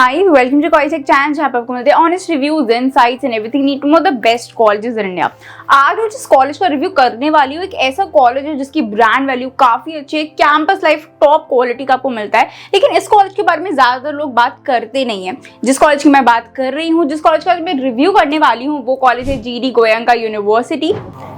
Hi, welcome to Coitech Channel जहाँ पे आपको मिलते हैं honest reviews, insights and everything need to know the best colleges in India. आज मैं जिस कॉलेज का रिव्यू करने वाली हूँ एक ऐसा कॉलेज है जिसकी ब्रांड वैल्यू काफी अच्छी है, कैंपस लाइफ टॉप क्वालिटी का आपको मिलता है, लेकिन इस कॉलेज के बारे में ज्यादातर लोग बात करते नहीं है। जिस कॉलेज की मैं बात कर रही हूँ, जिस कॉलेज का मैं रिव्यू करने वाली हूँ, वो कॉलेज है GD Goenka university.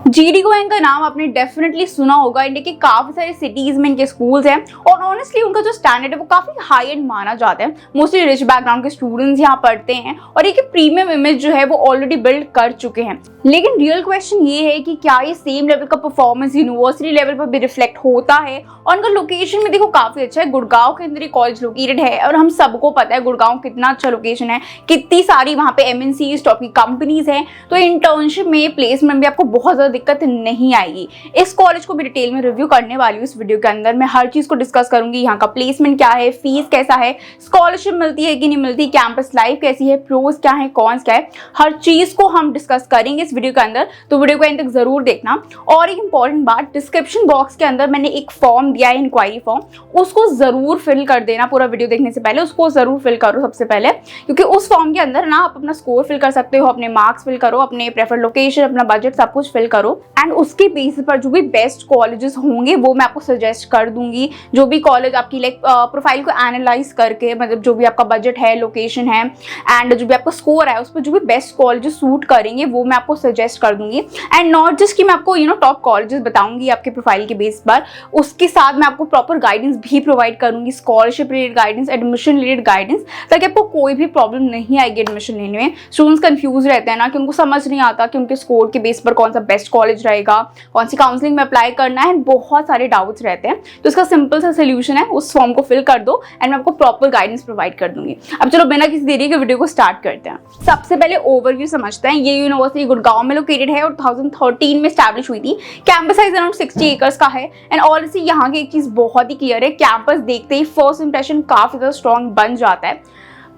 GD Goenka नाम आपने डेफिनेटली सुना होगा। इंडिया के काफी सारे सिटीज में इनके स्कूल्स हैं और ऑनेस्टली उनका जो स्टैंडर्ड है वो काफी हाई एंड माना जाता है। मोस्टली रिच बैकग्राउंड के स्टूडेंट्स यहाँ पढ़ते हैं और एक प्रीमियम इमेज जो है वो ऑलरेडी बिल्ड कर चुके हैं। लेकिन रियल क्वेश्चन ये है कि क्या ये सेम लेवल का परफॉर्मेंस यूनिवर्सिटी लेवल पर भी रिफ्लेक्ट होता है। और उनका लोकेशन में देखो काफी अच्छा है, गुड़गांव के अंदर ये कॉलेज लोकेटेड है और हम सबको पता है गुड़गांव कितना अच्छा लोकेशन है, कितनी सारी वहाँ पे MNCs टॉप की कंपनीज हैं, तो इंटर्नशिप में प्लेसमेंट भी आपको बहुत ज्यादा दिक्कत नहीं आएगी। इस कॉलेज को भी डिटेल में रिव्यू करने वाली हूँ इस वीडियो के अंदर। मैं हर चीज को डिस्कस करूंगी, यहाँ का प्लेसमेंट क्या है, फीस कैसा है, स्कॉलरशिप मिलती है कि नहीं मिलती, कैंपस लाइफ कैसी है, प्रोज क्या है, कॉन्स क्या है, हर चीज को हम डिस्कस करेंगे इस वीडियो के अंदर, तो वीडियो को एंड तक जरूर देखना। और एक इंपॉर्टेंट बात, डिस्क्रिप्शन बॉक्स के अंदर मैंने एक फॉर्म दिया है, इंक्वायरी फॉर्म, उसको जरूर फिल कर देना। पूरा वीडियो देखने से पहले उसको जरूर फिल करो सबसे पहले, क्योंकि उस फॉर्म के अंदर ना आप अपना स्कोर फिल कर सकते हो, अपने मार्क्स फिल करो, अपने प्रेफर्ड लोकेशन, अपना बजट, सब कुछ फिल करो एंड उसके बेसिस पर जो भी बेस्ट कॉलेजेस होंगे वो मैं आपको सजेस्ट कर दूंगी। जो भी कॉलेज आपकी लाइक प्रोफाइल को एनालाइज करके, मतलब जो भी आपका बजट है, लोकेशन है एंड जो भी आपका स्कोर है, उस पर जो भी बेस्ट कॉलेजेस सूट करेंगे वो मैं आपको सजेस्ट कर दूंगी। एंड नॉट जस्ट कि मैं आपको टॉप कॉलेजेस बताऊंगी आपके प्रोफाइल के बेस पर, उसके साथ मैं आपको प्रॉपर गाइडेंस भी प्रोवाइड करूंगी, scholarship related guidance, admission related guidance, ताकि आपको कोई भी प्रॉब्लम नहीं आएगी एडमिशन लेने में। स्टूडेंट्स कंफ्यूज रहते हैं ना कि उनको समझ नहीं आता कि उनके स्कोर के बेस पर कौन सा बेस्ट कॉलेज रहेगा, कौन सी काउंसलिंग में अप्लाई करना है, बहुत सारे डाउट्स रहते हैं। तो इसका सिंपल सा सोल्यूशन है, उस फॉर्म को फिल कर दो एंड मैं आपको प्रॉपर गाइडेंस प्रोवाइड कर दूंगी। अब चलो बिना किसी देरी के वीडियो को स्टार्ट करते हैं। सबसे पहले ओवरव्यू समझते हैं। ये यूनिवर्सिटी गुड़गांव में लोकेटेड है और 2013 में स्टैब्लिश हुई थी। कैंपस साइज अराउंड 60 एकर्स का है एंड ऑलरेडी यहाँ की एक चीज बहुत ही क्लियर है, कैंपस देखते ही फर्स्ट इंप्रेशन काफी ज्यादा स्ट्रॉन्ग बन जाता है।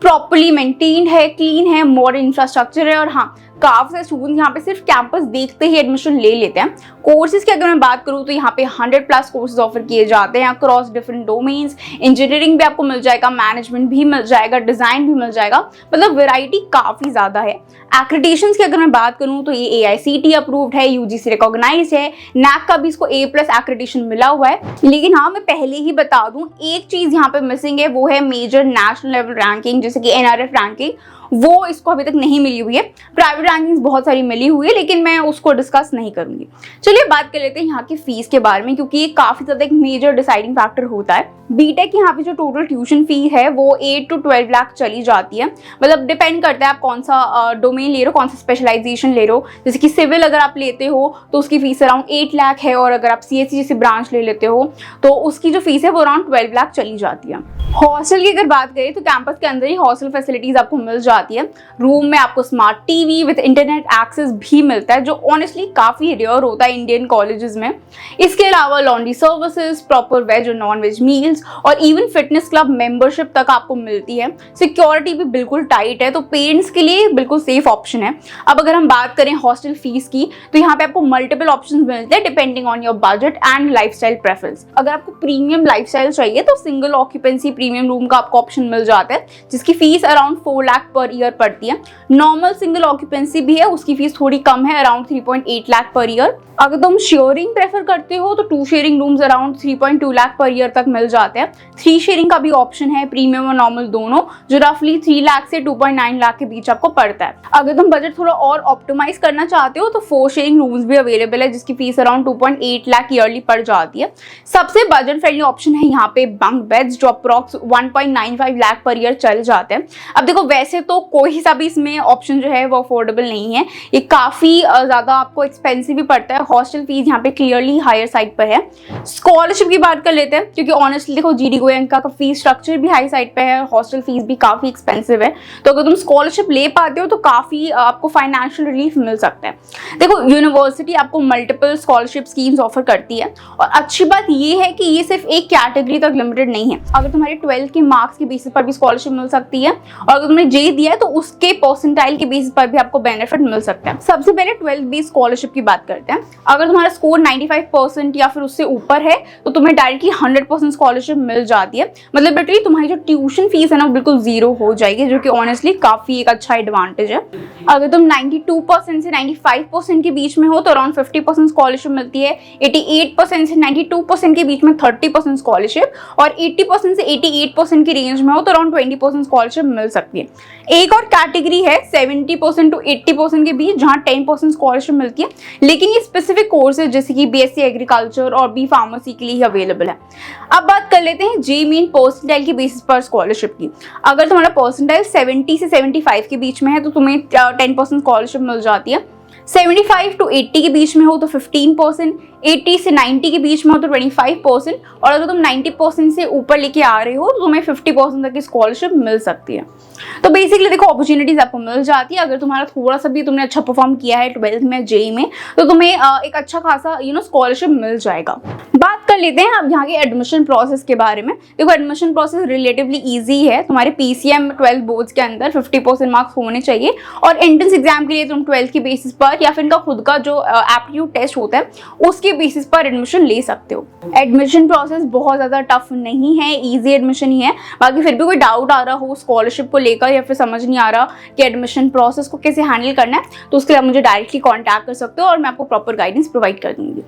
प्रॉपर्ली मेंटेन्ड है, क्लीन है, मॉडर्न इंफ्रास्ट्रक्चर है और हाँ, काफी सारे स्टूडेंट यहाँ पे सिर्फ कैंपस देखते ही एडमिशन ले लेते हैं। कोर्सेज की अगर मैं बात करूँ तो यहाँ पे 100+ कोर्सेज ऑफर किए जाते हैं अक्रॉस डिफरेंट डोमेन्स। इंजीनियरिंग भी आपको मिल जाएगा, मैनेजमेंट भी मिल जाएगा, डिजाइन भी मिल जाएगा, मतलब वैरायटी काफी ज्यादा है। एक्रेडिटेशंस की अगर मैं बात करूँ तो ये AICTE अप्रूव्ड है, UGC रिकॉग्नाइज है, NAC का भी इसको A+ एक्रेडिटेशन मिला हुआ है। लेकिन हाँ, मैं पहले ही बता दूं, एक चीज यहाँ पे मिसिंग है, वो है मेजर नेशनल लेवल रैंकिंग, जैसे कि NRF रैंकिंग, वो इसको अभी तक नहीं मिली हुई है। प्राइवेट रैंकिंग्स बहुत सारी मिली हुई है, लेकिन मैं उसको डिस्कस नहीं करूंगी। चलिए बात कर लेते हैं यहाँ की फीस के बारे में, क्योंकि ये काफी ज्यादा एक मेजर डिसाइडिंग फैक्टर होता है। बीटेक यहाँ पे जो टोटल ट्यूशन फी है वो 8 to 12 लाख चली जाती है। मतलब डिपेंड करता है आप कौन सा डोमेन ले रहे हो, कौन सा स्पेशलाइजेशन ले रहे हो। जैसे कि सिविल अगर आप लेते हो तो उसकी फीस अराउंड 8 लाख है, और अगर आप CSE जैसे ब्रांच ले लेते हो तो उसकी जो फीस है वो अराउंड 12 लाख चली जाती है। हॉस्टल की अगर बात करें तो कैंपस के अंदर ही हॉस्टल फैसिलिटीज आपको मिल जाती है। रूम में आपको smart TV with internet access भी मिलता है, जो ऑनेस्टली काफी रेयर होता है इंडियन कॉलेजेस में। इसके अलावा लॉन्ड्री सर्विसेज, प्रॉपर वेज और नॉन वेज मील्स और इवन फिटनेस क्लब मेंबरशिप तक आपको मिलती है। सिक्योरिटी भी बिल्कुल टाइट है, तो पेरेंट्स के लिए बिल्कुल सेफ ऑप्शन है। अब अगर हम बात करें हॉस्टल फीस की, तो यहाँ पे आपको मल्टीपल ऑप्शन मिलते हैं depending on your budget and lifestyle preference. अगर आपको प्रीमियम लाइफस्टाइल चाहिए तो सिंगल ऑक्यूपेंसी प्रीमियम रूम का आपको ऑप्शन मिल जाता है, जिसकी fees around 4 lakh per year पड़ती है। नॉर्मल सिंगल ऑक्यूपेंसी भी है, उसकी फीस थोड़ी कम है, अराउंड 3.8 लाख पर ईयर। अगर तुम शेयरिंग प्रेफर करते हो तो 2 sharing rooms around 3.2 lakh per year तक मिल जाते हैं। 3 शेयरिंग का भी ऑप्शन है, प्रीमियम और नॉर्मल दोनों, जो रफली 3 लाख से 2.9 लाख के बीच आपको पड़ता है। अगर तुम बजट थोड़ा और ऑप्टिमाइज करना चाहते हो तो 4 शेयरिंग रूम्स भी अवेलेबल है, जिसकी फीस अराउंड 2.8 लाख ईयरली पड़ जाती है। सबसे बजट फ्रेंडली ऑप्शन है यहाँ पे बंक बेड्स, जो अप्रॉक्स 1.95 लाख पर ईयर चल जाते हैं। अब देखो, वैसे तो कोई सा भी इसमें ऑप्शन जो है वो अफोर्डेबल नहीं है, ये काफी ज्यादा आपको एक्सपेंसिव भी पड़ता है। हॉस्टल फीस यहाँ पे क्लियरली हायर साइड पर है। स्कॉलरशिप की बात कर लेते हैं, क्योंकि ऑनेस्टली देखो GD गोयनका का फीस स्ट्रक्चर भी हाई साइड पे है, हॉस्टल फीस भी काफी एक्सपेंसिव है। तो अगर तुम स्कॉलरशिप ले पाते हो तो काफी आपको फाइनेंशियल रिलीफ मिल सकता है। देखो, यूनिवर्सिटी आपको मल्टीपल स्कॉलरशिप स्कीम्स ऑफर करती है, और अच्छी बात ये है कि ये सिर्फ एक कैटेगरी तक लिमिटेड नहीं है। अगर तुम्हारे 12th के मार्क्स के बेसिस पर भी स्कॉलरशिप मिल सकती है, और अगर तुमने JEE है तो उसके परसेंटाइल के बेसिस पर भी आपको बेनिफिट मिल सकता है। सबसे पहले 12th बेस्ड स्कॉलरशिप की बात करते हैं। अगर तुम्हारा स्कोर 95% या फिर उससे ऊपर है तो तुम्हें डायरेक्टली 100% स्कॉलरशिप मिल जाती है। मतलब लिटरली तुम्हारी जो ट्यूशन फीस है ना बिल्कुल जीरो हो जाएगी, जो कि ऑनेस्टली काफी एक अच्छा एडवांटेज है। अगर तुम 92% से 95% के बीच में हो तो अराउंड 50% स्कॉलरशिप मिलती है। 88% से 92% के बीच में 30% स्कॉलरशिप, और 80% से 88% की रेंज में हो तो अराउंड 20% स्कॉलरशिप मिल सकती है। एक और कैटेगरी है 70% टू 80% के बीच, जहां 10% स्कॉलरशिप मिलती है, लेकिन ये स्पेसिफिक कोर्सेज जैसे कि बीएससी एग्रीकल्चर और बी फार्मेसी के लिए अवेलेबल है। अब बात कर लेते हैं जे मीन परसेंटाइल के बेसिस पर स्कॉलरशिप की। अगर तुम्हारा परसेंटाइल 70 से 75 के बीच में है तो तुम्हें 10% स्कॉलरशिप मिल जाती है। 75 टू 80 के बीच में हो तो 15%, 80 से 90 के बीच में हो तो 25%, और अगर तुम 90% से ऊपर लेके आ रहे हो तो तुम्हें 50% तक की स्कॉलरशिप मिल सकती है। तो बेसिकली देखो अपॉर्चुनिटीज आपको मिल जाती है। अगर तुम्हारा थोड़ा सा भी तुमने अच्छा परफॉर्म किया है 12th में जेई में तो तुम्हें एक अच्छा खासा स्कॉलरशिप मिल जाएगा। बात कर लेते हैं अब यहाँ के एडमिशन प्रोसेस के बारे में। देखो एडमिशन प्रोसेस रिलेटिवली इजी है। तुम्हारे पीसीएम 12 बोर्ड्स के अंदर 50% मार्क्स होने चाहिए, और एंट्रेंस एग्जाम के लिए तुम 12 के बेसिस पर या फिर इनका खुद का जो एप्टीट्यूड टेस्ट होता है उसके बेसिस पर एडमिशन ले सकते हो। एडमिशन प्रोसेस बहुत ज्यादा टफ नहीं है, इजी एडमिशन ही है। बाकी फिर भी कोई डाउट आ रहा हो स्कॉलरशिप को लेकर या फिर समझ नहीं आ रहा कि एडमिशन प्रोसेस को कैसे हैंडल करना है तो उसके लिए आप मुझे डायरेक्टली कॉन्टैक्ट कर सकते हो और मैं आपको प्रॉपर गाइडेंस प्रोवाइड कर दूंगी।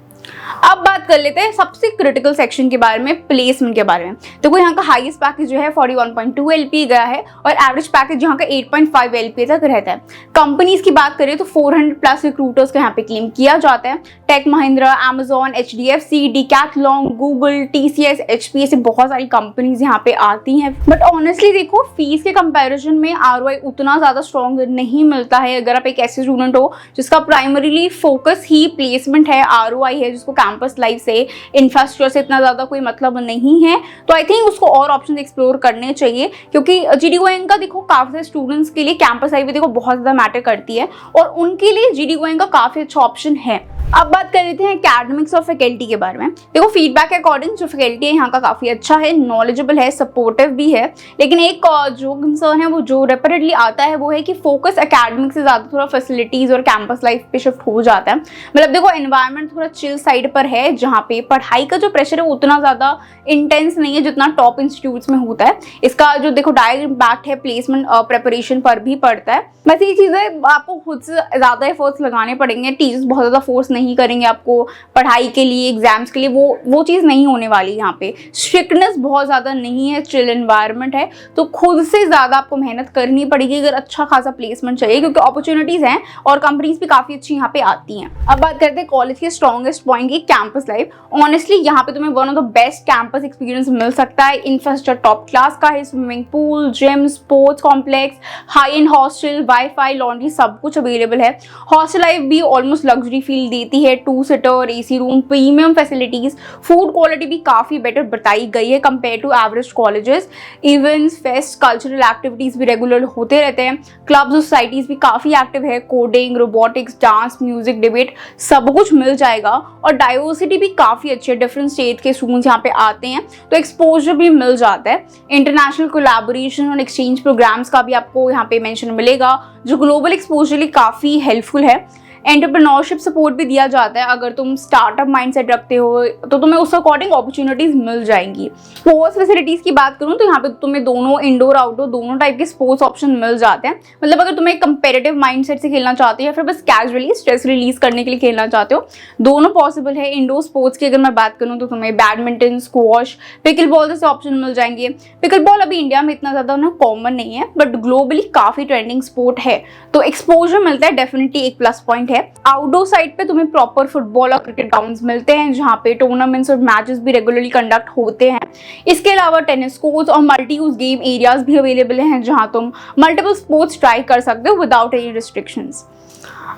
अब बात कर लेते हैं सबसे क्रिटिकल सेक्शन के बारे में, प्लेसमेंट के बारे में। देखो यहाँ का हाईएस्ट पैकेज जो है 41.2 एलपी गया है, और एवरेज पैकेज यहाँ का 8.5 एलपी तक रहता है। कंपनीज की बात करें तो 400 प्लस रिक्रूटर्स का यहाँ पे क्लेम किया जाता है। Tech Mahindra, Amazon, HDFC, Decathlon, Google, TCS, HP, ऐसे बहुत सारी कंपनीज यहाँ पे आती हैं। बट ऑनेस्टली देखो फीस के कंपैरिजन में आरओआई उतना ज्यादा स्ट्रॉन्ग नहीं मिलता है। अगर आप एक ऐसे स्टूडेंट हो जिसका प्राइमरीली फोकस ही प्लेसमेंट है, आरओआई है, जिसको कैंपस लाइफ से, इंफ्रास्ट्रक्चर से इतना ज्यादा कोई मतलब नहीं है, तो आई थिंक उसको और ऑप्शन एक्सप्लोर करने चाहिए। क्योंकि जीडीगोइंग का देखो काफी सारे स्टूडेंट्स के लिए कैंपस लाइफ देखो बहुत ज्यादा मैटर करती है, और उनके लिए जीडीगोइंग का काफी अच्छा ऑप्शन है। अब बात कर लेते हैं एकेडमिक्स और फैकल्टी के बारे में। देखो फीडबैक के अकॉर्डिंग जो फैकल्टी है यहाँ का काफी अच्छा है, नॉलेजेबल है, सपोर्टिव भी है। लेकिन एक जो कंसर्न है वो जो रेपिडेटली आता है वो है कि फोकस एकेडमिक्स से ज्यादा थोड़ा फैसिलिटीज और कैंपस लाइफ पे शिफ्ट हो जाता है। मतलब देखो एनवायरनमेंट थोड़ा चिल साइड पर है, जहाँ पे पढ़ाई का जो प्रेशर है उतना ज्यादा इंटेंस नहीं है जितना टॉप इंस्टीट्यूट्स में होता है। इसका जो देखो डायरेक्ट इम्पैक्ट है प्लेसमेंट प्रिपरेशन पर भी पड़ता है। बस ये चीजें आपको खुद से ज्यादा एफर्ट्स लगाने पड़ेंगे, टीचर्स बहुत ज्यादा फोर्स नहीं करेंगे आपको पढ़ाई के लिए, एग्जाम्स के लिए, वो चीज नहीं होने वाली। यहाँ पे स्ट्रिक्टनेस बहुत ज्यादा नहीं है, चिल एनवायरनमेंट है, तो खुद से ज्यादा आपको मेहनत करनी पड़ेगी अगर अच्छा खासा प्लेसमेंट चाहिए, क्योंकि अपॉर्चुनिटीज हैं और कंपनीज भी काफी अच्छी यहाँ पे आती हैं। अब बात करते हैं कॉलेज के स्ट्रॉन्गेस्ट पॉइंट की, कैंपस लाइफ। ऑनेस्टली यहाँ पे तुम्हें one of the best campus experience मिल सकता है। इंफ्रास्ट्रक्चर टॉप क्लास का है, swimming pool, gym, sports complex, high end hostel, wifi, laundry, सब कुछ अवेलेबल है। हॉस्टल लाइफ भी ऑलमोस्ट लग्जरी फील देती है, 2 seater, AC room, premium facilities, food quality भी काफी बेटर बताई गई है compare to average colleges. Events, fest, cultural activities भी रेगुलर होते रहते हैं। क्लब्स, सोसाइटीज भी काफी एक्टिव है, coding, robotics, dance, music, debate, सब कुछ मिल जाएगा। और डाइवर्सिटी भी काफी अच्छी है, डिफरेंट स्टेट के स्टूडेंट्स यहाँ पे आते हैं तो एक्सपोजर भी मिल जाता है। इंटरनेशनल कोलैबोरेशन और एक्सचेंज प्रोग्राम्स का भी आपको यहाँ पे मेंशन मिलेगा, जो ग्लोबल एक्सपोजर के लिए काफी हेल्पफुल है। एंटरप्रेन्योरशिप सपोर्ट भी दिया जाता है। अगर तुम स्टार्टअप माइंडसेट रखते हो तो तुम्हें उस अकॉर्डिंग अपॉर्चुनिटीज मिल जाएंगी। स्पोर्ट्स फैसिलिटीज की बात करूं तो यहाँ पे तुम्हें दोनों इंडोर आउटडोर दोनों टाइप के स्पोर्ट्स ऑप्शन मिल जाते हैं। मतलब अगर तुम्हें कंपेरेटिव माइंडसेट से खेलना चाहते हो या फिर बस कैजुअली स्ट्रेस रिलीज करने के लिए खेलना चाहते हो, दोनों पॉसिबल है। इंडोर स्पोर्ट्स की अगर मैं बात करूँ तो तुम्हें बैडमिंटन, स्क्वॉश, पिकल बॉल जैसे ऑप्शन मिल जाएंगे। पिकल बॉल अभी इंडिया में इतना ज्यादा ना कॉमन नहीं है, बट ग्लोबली काफी ट्रेंडिंग स्पोर्ट है, तो एक्सपोजर मिलता है, डेफिनेटली एक प्लस पॉइंट है। आउटडोर साइड पे तुम्हें प्रॉपर फुटबॉल और क्रिकेट ग्राउंड्स मिलते हैं, जहाँ पे टूर्नामेंट्स और मैचेस भी रेगुलरली कंडक्ट होते हैं। इसके अलावा टेनिस कोर्ट्स और मल्टी यूज गेम एरियाज भी अवेलेबल हैं, जहाँ तुम मल्टीपल स्पोर्ट्स ट्राई कर सकते हो विदाउट एनी रिस्ट्रिक्शंस।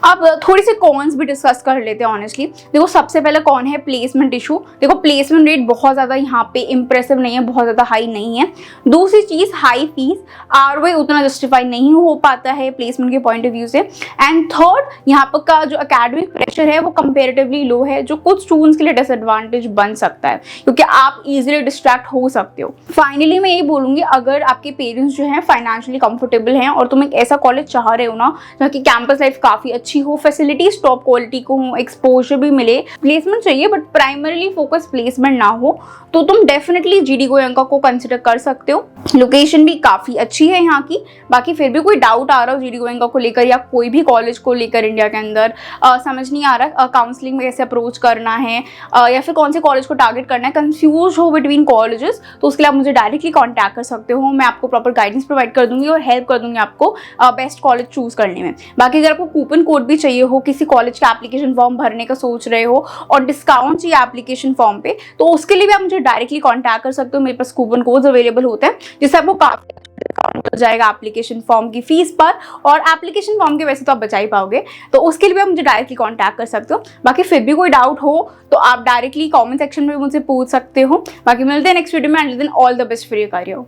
अब थोड़ी सी कॉन्स भी डिस्कस कर लेते हैं ऑनेस्टली। देखो सबसे पहले कौन है प्लेसमेंट इशू। देखो प्लेसमेंट रेट बहुत ज़्यादा यहाँ पे इंप्रेसिव नहीं है, बहुत ज़्यादा हाई नहीं है। दूसरी चीज़ हाई फीस, आरओआई उतना जस्टिफाई नहीं हो पाता है प्लेसमेंट के पॉइंट ऑफ व्यू से। एंड थर्ड, यहाँ पर का जो एकेडमिक प्रेशर है वो कंपेरेटिवली लो है, जो कुछ स्टूडेंट्स के लिए डिसएडवांटेज बन सकता है क्योंकि आप इजीली डिस्ट्रैक्ट हो सकते हो। फाइनली मैं यही बोलूँगी, अगर आपके पेरेंट्स जो हैं फाइनेंशियली कंफर्टेबल हैं और तुम एक ऐसा कॉलेज चाह रहे हो ना जहाँ की कैंपस लाइफ काफ़ी अच्छी हो, फैसिलिटीज टॉप क्वालिटी को हो, एक्सपोजर भी मिले, प्लेसमेंट चाहिए बट प्राइमरीली फोकस प्लेसमेंट ना हो, तो तुम डेफिनेटली जीडी गोयनका को कंसिडर कर सकते हो। लोकेशन भी काफ़ी अच्छी है यहाँ की। बाकी फिर भी कोई डाउट आ रहा हो जीडी गोयनका को लेकर या कोई भी कॉलेज को लेकर इंडिया के अंदर समझ नहीं आ रहा काउंसलिंग में कैसे अप्रोच करना है या फिर कौन से कॉलेज को टारगेट करना है, कंफ्यूज हो बिटवीन कॉलेजेस, तो उसके लिए आप मुझे डायरेक्टली कॉन्टैक्ट कर सकते हो। मैं आपको प्रॉपर गाइडेंस प्रोवाइड कर दूंगी और हेल्प कर दूंगी आपको बेस्ट कॉलेज चूज करने में। बाकी अगर आपको कूपन कोड भी चाहिए हो, किसी कॉलेज का एप्लीकेशन फॉर्म भरने का सोच रहे हो और डिस्काउंट चाहिए एप्लीकेशन फॉर्म पे, तो उसके लिए भी आप मुझे डायरेक्टली कॉन्टैक्ट कर सकते हो। मेरे पास कूपन कोड्स अवेलेबल होते हैं जिससे आपको काफी डिस्काउंट हो जाएगा एप्लीकेशन फॉर्म की फीस पर, और एप्लीकेशन फॉर्म के वैसे तो आप बचा ही पाओगे, तो उसके लिए भी आप मुझे डायरेक्टली कॉन्टैक्ट कर सकते हो। बाकी फिर भी कोई डाउट हो तो आप डायरेक्टली कमेंट सेक्शन में मुझसे पूछ सकते हो। बाकी मिलते हैं नेक्स्ट वीडियो में, and then all the best for your career.